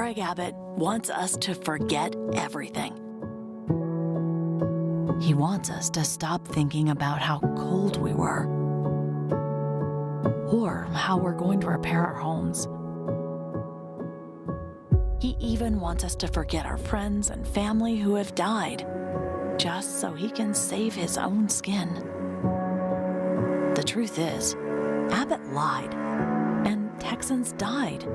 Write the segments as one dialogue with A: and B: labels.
A: Greg Abbott wants us to forget everything. He wants us to stop thinking about how cold we were or how we're going to repair our homes. He even wants us to forget our friends and family who have died, just so he can save his own skin. The truth is, Abbott lied, and Texans died.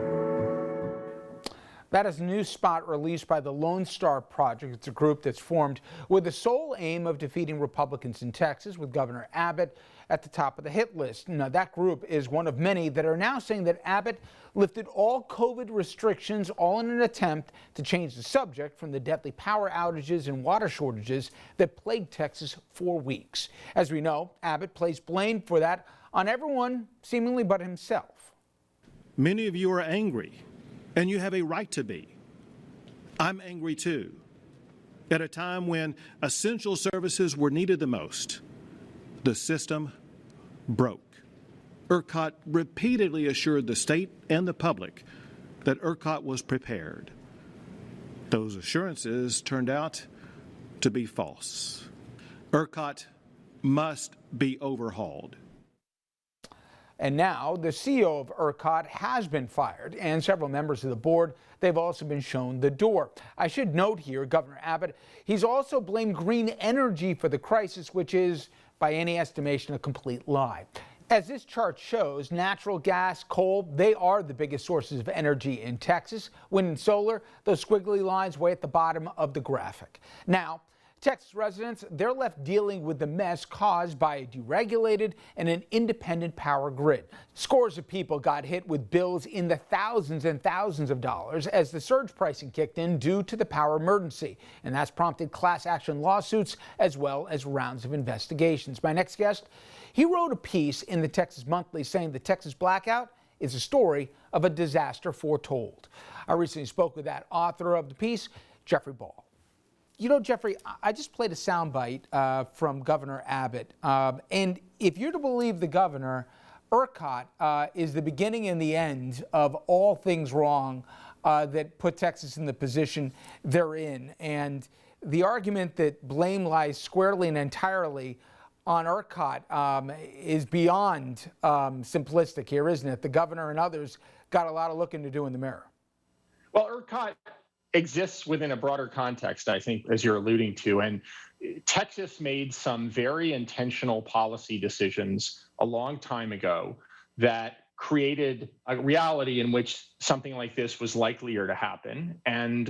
B: That is a new spot released by the Lone Star Project. It's a group that's formed with the sole aim of defeating Republicans in Texas, with Governor Abbott at the top of the hit list. Now, that group is one of many that are now saying that Abbott lifted all COVID restrictions, all in an attempt to change the subject from the deadly power outages and water shortages that plagued Texas for weeks. As we know, Abbott placed blame for that on everyone seemingly but himself.
C: Many of you are angry, and you have a right to be. I'm angry too. At a time when essential services were needed the most, the system broke. ERCOT repeatedly assured the state and the public that ERCOT was prepared. Those assurances turned out to be false. ERCOT must be overhauled.
B: And now the CEO of ERCOT has been fired, and several members of the board, they've also been shown the door. I should note here, Governor Abbott, he's also blamed green energy for the crisis, which is, by any estimation, a complete lie. As this chart shows, natural gas, coal, they are the biggest sources of energy in Texas. Wind and solar, those squiggly lines way at the bottom of the graphic. Now, Texas residents, they're left dealing with the mess caused by a deregulated and an independent power grid. Scores of people got hit with bills in the thousands and thousands of dollars as the surge pricing kicked in due to the power emergency. And that's prompted class action lawsuits as well as rounds of investigations. My next guest, he wrote a piece in the Texas Monthly saying the Texas blackout is a story of a disaster foretold. I recently spoke with that author of the piece, Jeffrey Ball. You know, Jeffrey, I just played a soundbite from Governor Abbott. And if you're to believe the governor, ERCOT is the beginning and the end of all things wrong that put Texas in the position they're in. And the argument that blame lies squarely and entirely on ERCOT is beyond simplistic here, isn't it? The governor and others got a lot of looking to do in the mirror.
D: Well, ERCOT exists within a broader context, I think, as you're alluding to. And Texas made some very intentional policy decisions a long time ago that created a reality in which something like this was likelier to happen. And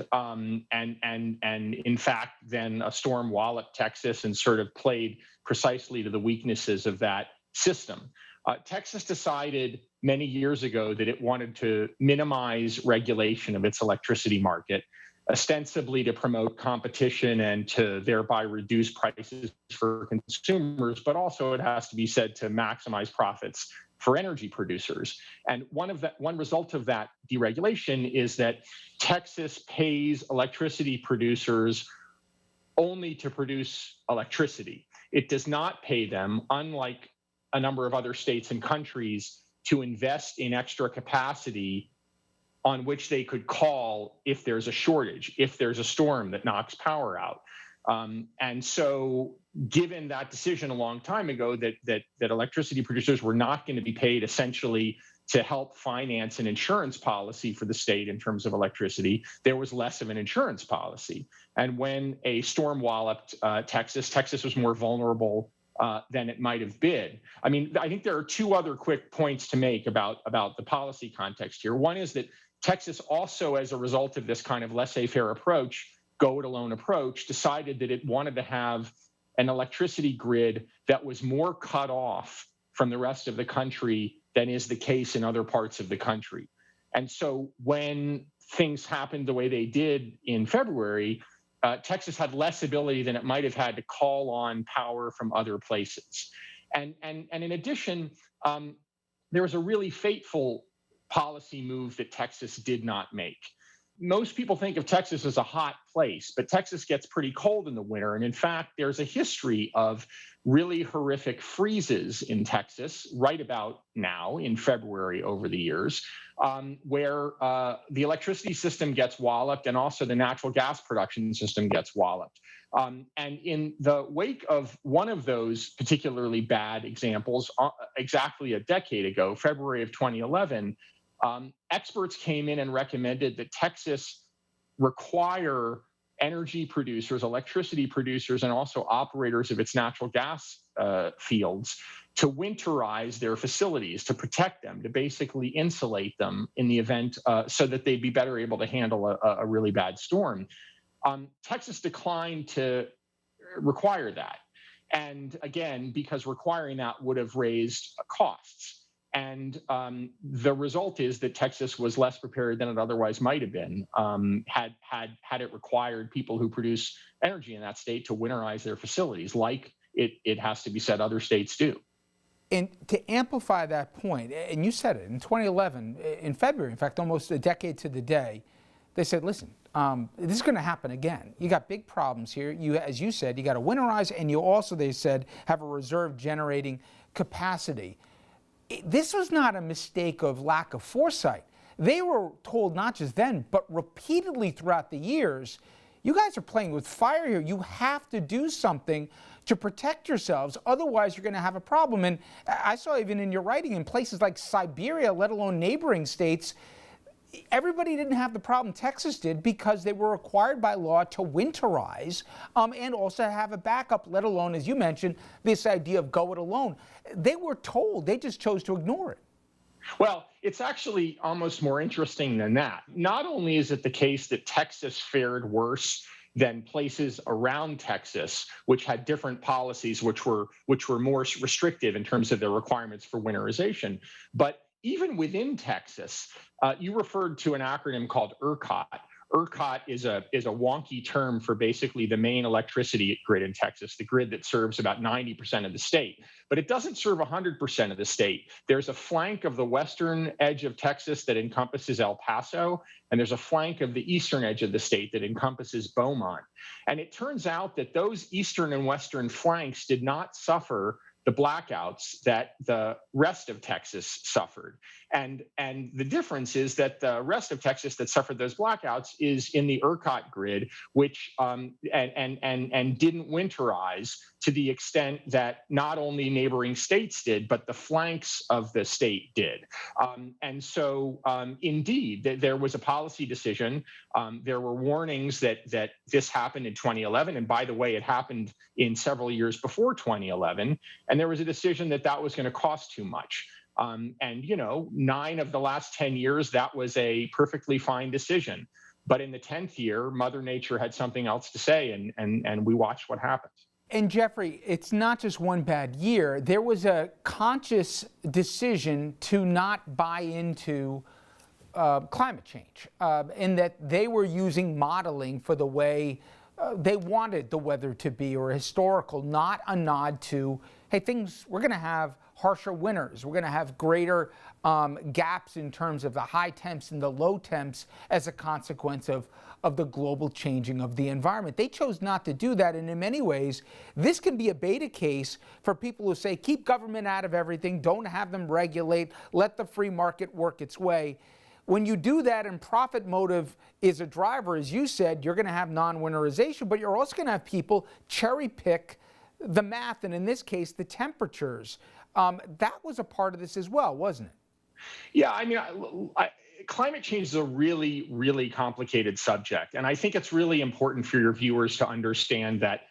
D: in fact, then a storm walloped Texas and sort of played precisely to the weaknesses of that system. Texas decided many years ago that it wanted to minimize regulation of its electricity market, ostensibly to promote competition and to thereby reduce prices for consumers, but also, it has to be said, to maximize profits for energy producers. And one result of that deregulation is that Texas pays electricity producers only to produce electricity. It does not pay them, unlike a number of other states and countries, to invest in extra capacity on which they could call if there's a shortage, if there's a storm that knocks power out. And so given that decision a long time ago that electricity producers were not going to be paid essentially to help finance an insurance policy for the state in terms of electricity, there was less of an insurance policy. And when a storm walloped Texas was more vulnerable than it might have been. I mean, I think there are two other quick points to make about the policy context here. One is that Texas also, as a result of this kind of laissez-faire approach, go-it-alone approach, decided that it wanted to have an electricity grid that was more cut off from the rest of the country than is the case in other parts of the country. And so when things happened the way they did in February, Texas had less ability than it might have had to call on power from other places. And in addition, there was a really fateful policy move that Texas did not make. most people think of Texas as a hot place, but Texas gets pretty cold in the winter. And in fact, there's a history of really horrific freezes in Texas right about now in February over the years, where the electricity system gets walloped and also the natural gas production system gets walloped. And in the wake of one of those particularly bad examples, exactly a decade ago, February of 2011, experts came in and recommended that Texas require energy producers, electricity producers, and also operators of its natural gas fields to winterize their facilities, to protect them, to basically insulate them in the event so that they'd be better able to handle a really bad storm. Texas declined to require that. And again, because requiring that would have raised costs. And the result is that Texas was less prepared than it otherwise might have been had it required people who produce energy in that state to winterize their facilities, like it has to be said other states do.
B: And to amplify that point, and you said it, in 2011, in February, in fact, almost a decade to the day, they said, listen, this is going to happen again. You got big problems here. As you said, you got to winterize, and you also, they said, have a reserve generating capacity. This was not a mistake of lack of foresight. They were told not just then, but repeatedly throughout the years, you guys are playing with fire here. You have to do something to protect yourselves. Otherwise, you're going to have a problem. And I saw even in your writing in places like Siberia, let alone neighboring states, everybody didn't have the problem Texas did because they were required by law to winterize and also have a backup, let alone, as you mentioned, this idea of go it alone. They were told, they just chose to ignore it.
D: Well, it's actually almost more interesting than that. Not only is it the case that Texas fared worse than places around Texas, which had different policies, which were more restrictive in terms of their requirements for winterization, but even within Texas, you referred to an acronym called ERCOT. ERCOT is a wonky term for basically the main electricity grid in Texas, the grid that serves about 90% of the state. But it doesn't serve 100% of the state. There's a flank of the western edge of Texas that encompasses El Paso, and there's a flank of the eastern edge of the state that encompasses Beaumont. And it turns out that those eastern and western flanks did not suffer the blackouts that the rest of Texas suffered. And the difference is that the rest of Texas that suffered those blackouts is in the ERCOT grid, which and didn't winterize to the extent that not only neighboring states did, but the flanks of the state did. And so indeed, there was a policy decision. There were warnings that this happened in 2011. And by the way, it happened in several years before 2011. And there was a decision that was going to cost too much. And, 9 of the last 10 years, that was a perfectly fine decision. But in the 10th year, Mother Nature had something else to say, and we watched what happened.
B: And Jeffrey, it's not just one bad year. There was a conscious decision to not buy into climate change, in that they were using modeling for the way they wanted the weather to be, or historical, not a nod to, hey, we're going to have harsher winters. We're going to have greater gaps in terms of the high temps and the low temps as a consequence of the global changing of the environment. They chose not to do that, and in many ways, this can be a beta case for people who say, keep government out of everything, don't have them regulate, let the free market work its way. When you do that and profit motive is a driver, as you said, you're going to have non-winterization, but you're also going to have people cherry pick the math, and in this case, the temperatures. That was a part of this as well, wasn't it?
D: Yeah, I mean, climate change is a really, really complicated subject. And I think it's really important for your viewers to understand that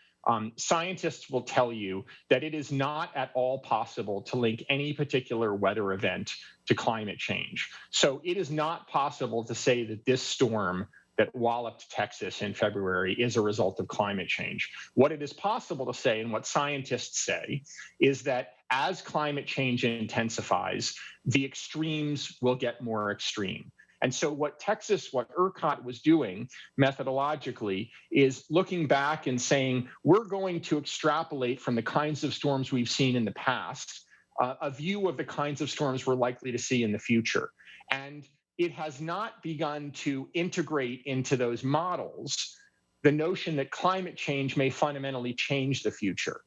D: scientists will tell you that it is not at all possible to link any particular weather event to climate change. So it is not possible to say that this storm that walloped Texas in February is a result of climate change. What it is possible to say, and what scientists say, is that as climate change intensifies, the extremes will get more extreme. And so what ERCOT was doing methodologically is looking back and saying, we're going to extrapolate from the kinds of storms we've seen in the past, a view of the kinds of storms we're likely to see in the future. And it has not begun to integrate into those models the notion that climate change may fundamentally change the future.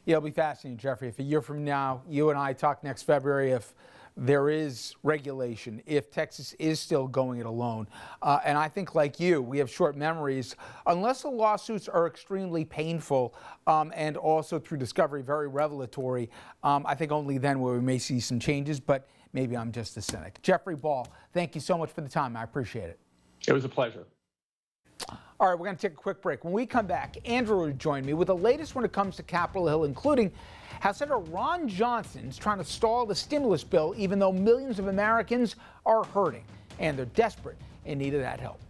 B: Yeah, it'll be fascinating, Jeffrey. If a year from now, you and I talk next February, if there is regulation, if Texas is still going it alone. And I think, like you, we have short memories. Unless the lawsuits are extremely painful and also through discovery very revelatory, I think only then will we may see some changes, but maybe I'm just a cynic. Jeffrey Ball, thank you so much for the time. I appreciate it.
D: It was a pleasure.
B: All right, we're going to take a quick break. When we come back, Andrew will join me with the latest when it comes to Capitol Hill, including how Senator Ron Johnson's trying to stall the stimulus bill, even though millions of Americans are hurting and they're desperate in need of that help.